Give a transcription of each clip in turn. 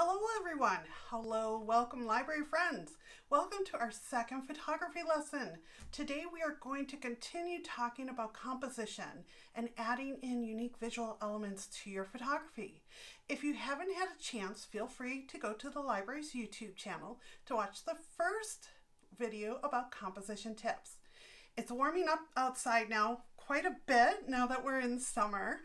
Hello everyone! Hello, welcome library friends! Welcome to our second photography lesson. Today we are going to continue talking about composition and adding in unique visual elements to your photography. If you haven't had a chance, feel free to go to the library's YouTube channel to watch the first video about composition tips. It's warming up outside now quite a bit now that we're in summer.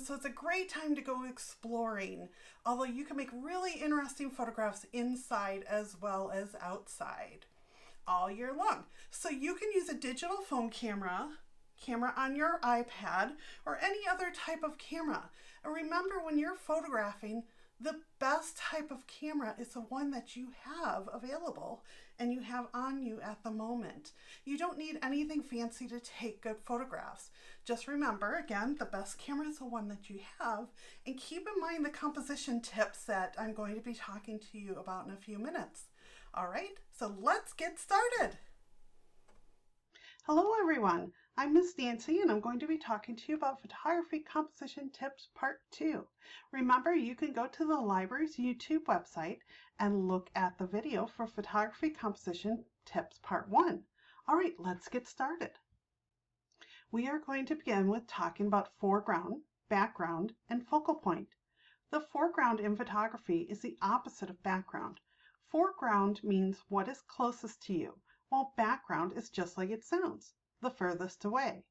So it's a great time to go exploring, although you can make really interesting photographs inside as well as outside all year long. So you can use a digital phone camera on your iPad, or any other type of camera. And remember, when you're photographing, the best type of camera is the one that you have available and you have on you at the moment. You don't need anything fancy to take good photographs. Just remember, again, the best camera is the one that you have, and keep in mind the composition tips that I'm going to be talking to you about in a few minutes. All right, so let's get started. Hello everyone, I'm Miss Nancy and I'm going to be talking to you about Photography Composition Tips Part 2. Remember, you can go to the library's YouTube website and look at the video for Photography Composition Tips Part 1. Alright, let's get started. We are going to begin with talking about foreground, background, and focal point. The foreground in photography is the opposite of background. Foreground means what is closest to you, while background is just like it sounds, the furthest away.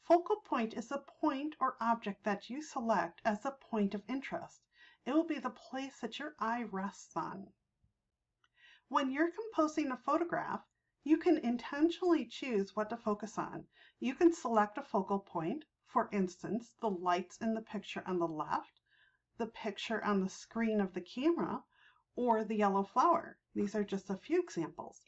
Focal point is the point or object that you select as the point of interest. It will be the place that your eye rests on. When you're composing a photograph, you can intentionally choose what to focus on. You can select a focal point, for instance, the lights in the picture on the left, the picture on the screen of the camera, or the yellow flower. These are just a few examples.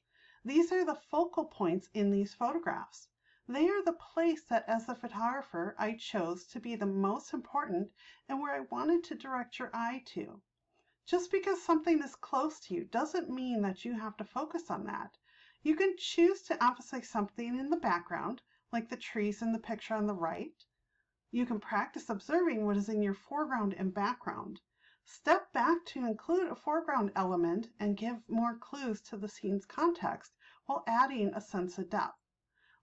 These are the focal points in these photographs. They are the place that, as a photographer, I chose to be the most important and where I wanted to direct your eye to. Just because something is close to you doesn't mean that you have to focus on that. You can choose to emphasize something in the background, like the trees in the picture on the right. You can practice observing what is in your foreground and background. Step back to include a foreground element and give more clues to the scene's context while adding a sense of depth.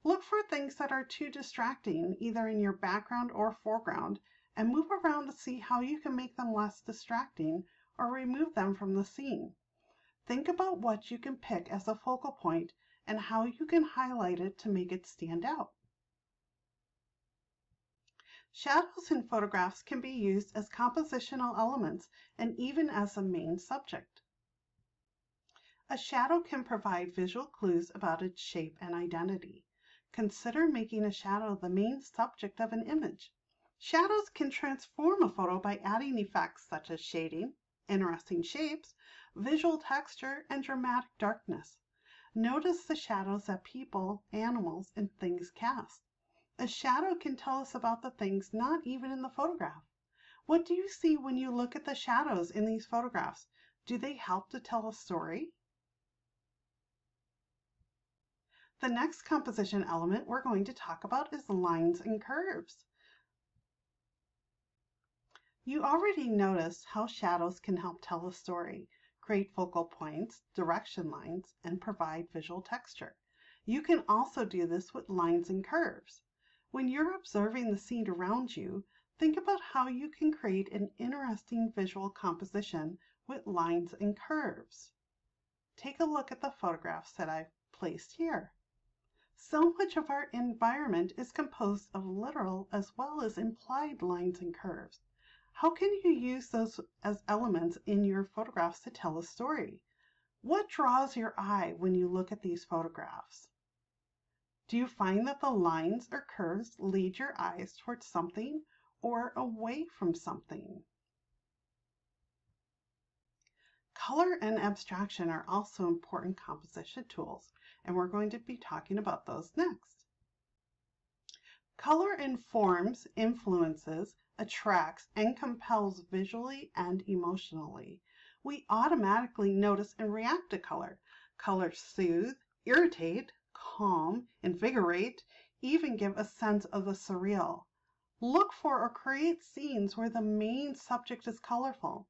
Look for things that are too distracting, either in your background or foreground, and move around to see how you can make them less distracting or remove them from the scene. Think about what you can pick as a focal point and how you can highlight it to make it stand out. Shadows in photographs can be used as compositional elements and even as a main subject. A shadow can provide visual clues about its shape and identity. Consider making a shadow the main subject of an image. Shadows can transform a photo by adding effects such as shading, interesting shapes, visual texture, and dramatic darkness. Notice the shadows that people, animals, and things cast. A shadow can tell us about the things not even in the photograph. What do you see when you look at the shadows in these photographs? Do they help to tell a story? The next composition element we're going to talk about is lines and curves. You already noticed how shadows can help tell a story, create focal points, direction lines, and provide visual texture. You can also do this with lines and curves. When you're observing the scene around you, think about how you can create an interesting visual composition with lines and curves. Take a look at the photographs that I've placed here. So much of our environment is composed of literal as well as implied lines and curves. How can you use those as elements in your photographs to tell a story? What draws your eye when you look at these photographs? Do you find that the lines or curves lead your eyes towards something or away from something? Color and abstraction are also important composition tools, and we're going to be talking about those next. Color informs, influences, attracts, and compels visually and emotionally. We automatically notice and react to color. Colors soothe, irritate, calm, invigorate, even give a sense of the surreal. Look for or create scenes where the main subject is colorful.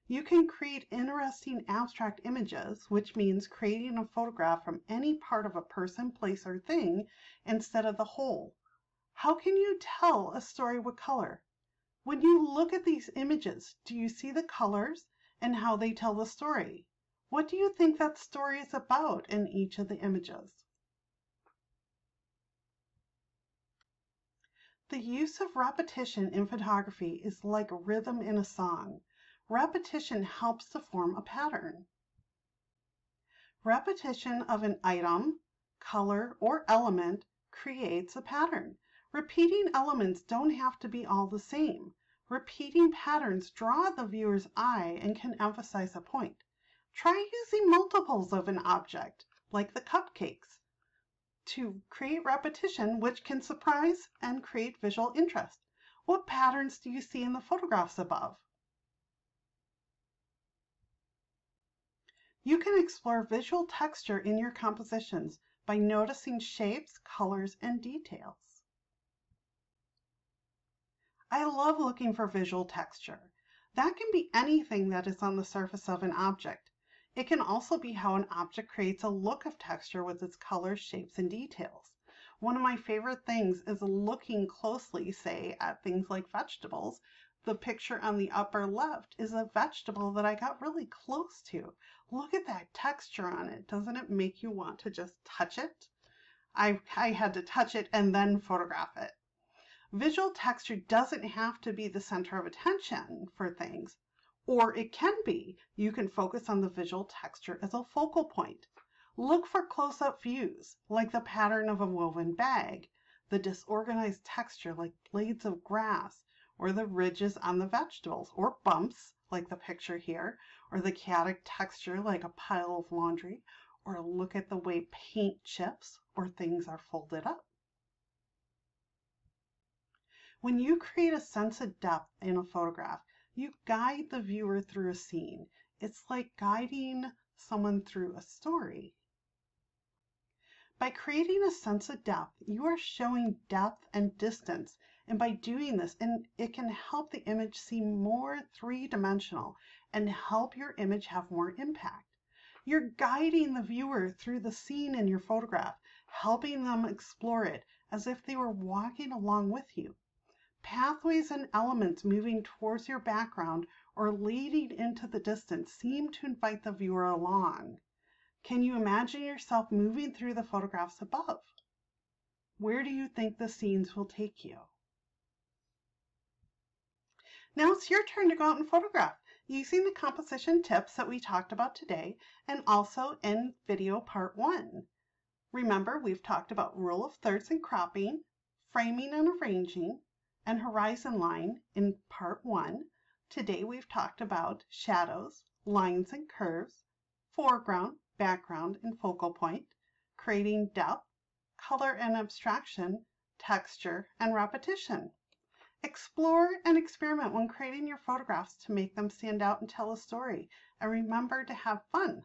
You can create interesting abstract images, which means creating a photograph from any part of a person, place, or thing instead of the whole. How can you tell a story with color? When you look at these images, do you see the colors and how they tell the story? What do you think that story is about in each of the images? The use of repetition in photography is like rhythm in a song. Repetition helps to form a pattern. Repetition of an item, color, or element creates a pattern. Repeating elements don't have to be all the same. Repeating patterns draw the viewer's eye and can emphasize a point. Try using multiples of an object, like the cupcakes, to create repetition, which can surprise and create visual interest. What patterns do you see in the photographs above? You can explore visual texture in your compositions by noticing shapes, colors, and details. I love looking for visual texture. That can be anything that is on the surface of an object. It can also be how an object creates a look of texture with its colors, shapes, and details. One of my favorite things is looking closely, say, at things like vegetables. The picture on the upper left is a vegetable that I got really close to. Look at that texture on it. Doesn't it make you want to just touch it? I had to touch it and then photograph it. Visual texture doesn't have to be the center of attention for things, or it can be. You can focus on the visual texture as a focal point. Look for close-up views, like the pattern of a woven bag, the disorganized texture like blades of grass, or the ridges on the vegetables, or bumps, like the picture here, or the chaotic texture like a pile of laundry, or look at the way paint chips or things are folded up. When you create a sense of depth in a photograph, you guide the viewer through a scene. It's like guiding someone through a story. By creating a sense of depth, you are showing depth and distance, and by doing this, it can help the image seem more three-dimensional and help your image have more impact. You're guiding the viewer through the scene in your photograph, helping them explore it as if they were walking along with you. Pathways and elements moving towards your background or leading into the distance seem to invite the viewer along. Can you imagine yourself moving through the photographs above? Where do you think the scenes will take you? Now it's your turn to go out and photograph using the composition tips that we talked about today and also in video part 1. Remember, we've talked about rule of thirds and cropping, framing and arranging, and horizon line in part 1. Today we've talked about shadows, lines and curves, foreground, background, and focal point, creating depth, color and abstraction, texture, and repetition. Explore and experiment when creating your photographs to make them stand out and tell a story. And remember to have fun.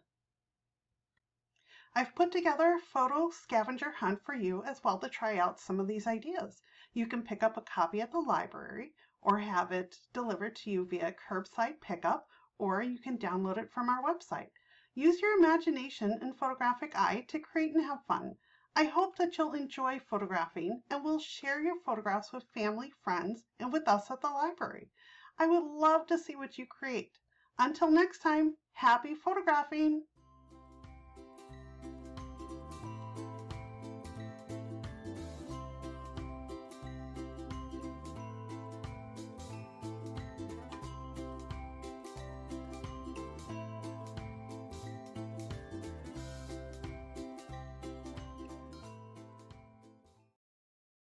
I've put together a photo scavenger hunt for you as well to try out some of these ideas. You can pick up a copy at the library or have it delivered to you via curbside pickup, or you can download it from our website. Use your imagination and photographic eye to create and have fun. I hope that you'll enjoy photographing and will share your photographs with family, friends, and with us at the library. I would love to see what you create. Until next time, happy photographing!